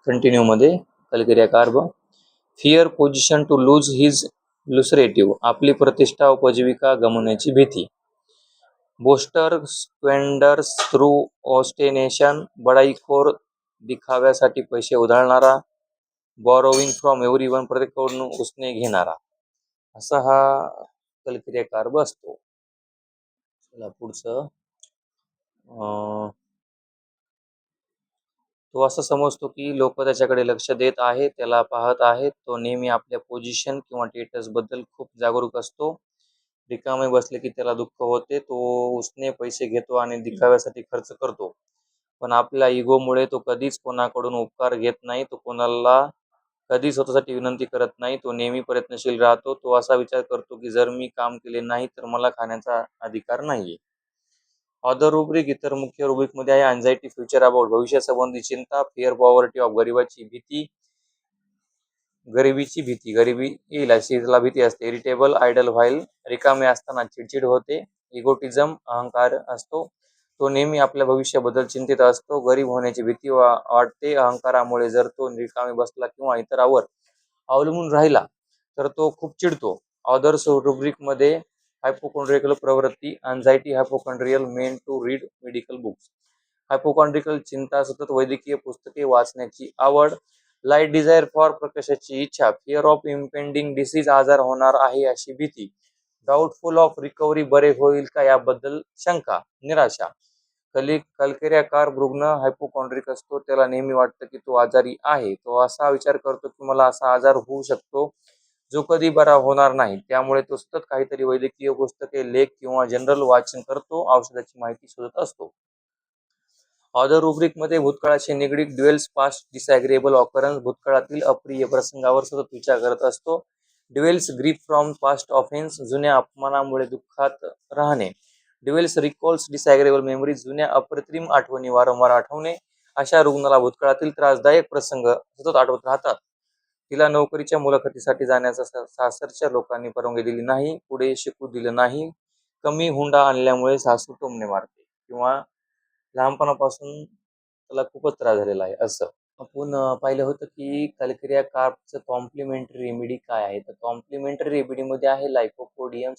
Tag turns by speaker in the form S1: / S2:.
S1: Continue मध्ये calcarea carb. Fear position to lose his lucrative, आपली प्रतिष्ठा उपजीविका गमवण्याची भीती. बोस्टर स्क्वेंडर्स थ्रू ऑस्टेनेशन, बडाईखोर दिखाव्यासाठी पैसे उधळणारा. बॉरोविंग फ्रॉम एव्हरीवन, प्रत्येकाकडून उसने घेणारा. असा हा कॅल्केरिया कार्ब असतो. चला पुढचं. तो असं समजतो की लोक त्याच्याकडे लक्ष देत आहेत, त्याला पाहत आहेत. तो नेहमी आपल्या पोझिशन किंवा स्टेटस बद्दल खूप जागरूक असतो. रिकामे बसले की त्याला दुःख होते. तो उसने पैसे घेतो आणि दिखाव्यासाठी खर्च करतो. पण आपल्या इगोमुळे तो कधीच कोणाकडून उपकार घेत नाही. तो कोणाला कधी स्वतःसाठी विनंती करत नाही. तो नेहमी प्रयत्नशील राहतो. तो असा विचार करतो की जर मी काम केले नाही तर मला खाण्याचा अधिकार नाहीये. अदर रुब्रिक, इतर मुख्य रुब्रिकमध्ये आहे अँझायटी फ्युचर अबाउट, भविष्यासंबंधी चिंता. फिअर पॉवर्टी ऑफ, गरिबीची भीती. गरिबी येईल अशी त्याला भीती असते. इरिटेबल, आयडल व्हाईल, रिकामे असताना चिडचिड होते. इगोटिझम, अहंकार असतो. तो नेहमी आपल्या भविष्याबद्दल चिंतित असतो. गरीब होण्याची भीती वाटते अहंकारामुळे. जर तो रिकामी बसला किंवा इतरांवर अवलंबून राहिला तर तो खूप चिडतो. अदर्स रुब्रिकमध्ये हायपोकॉन्ड्रिकल प्रवृत्ती. Anxiety hypochondriacal, mania to read medical books. Hypochondriacal, चिंता, सतत वैद्यकीय पुस्तके वाचण्याची आवड. लाईट डिझायर फॉर, प्रकाशाची इच्छा. फिअर ऑफ इम्पेंडिंग डिसीज, आजार होणार आहे अशी भीती. डाऊटफुल ऑफ रिकव्हरी, बरे होईल का याबद्दल शंका, निराशा. कॅल्केरिया कार्ब रुग्ण हायपोकॉन्ड्रिक असतो. त्याला नेहमी वाटतं की तो आजारी आहे. तो असा विचार करतो की मला असा आजार होऊ शकतो जो कधी बरा होणार नाही. त्यामुळे तो सतत काहीतरी वैद्यकीय पुस्तके, लेख किंवा जनरल वाचन करतो. औषधाची माहिती शोधत असतो. अदर रुब्रिकमध्ये भूतकाळाशी निगडीत. ड्वेल्स पास्ट डिसॅग्रेएबल ऑकरन्स, भूतकाळातील अप्रिय प्रसंगावर सतत विचार करत असतो. Dwells grip from past offence, जुन्या अपमानामुळे दुःखात राहणे. ड्वेल्स रिकॉल्स डिसॅग्रेएबल मेमरीज, जुन्या अप्रतिम आठवणी वारंवार आठवणे. अशा रुग्णाला भूतकाळातील त्रासदायक प्रसंग सतत आठवत राहतात. तिला नोकरीच्या मुलाखतीसाठी जाण्याचा सासरच्या लोकांनी परवानगी दिली नाही. पुढे शिकू दिलं नाही. कमी हुंडा आणल्यामुळे सासू टोमणे मारते, किंवा लहानपणापासून त्याला खूपच त्रास झालेला आहे असं. आपण पाहिलं होतं की कॅल्केरिया कार्बचं कॉम्प्लिमेंटरी रेमेडी काय आहे. तर कॉम्प्लिमेंटरी रेमेडीमध्ये आहे लायकोपोडियम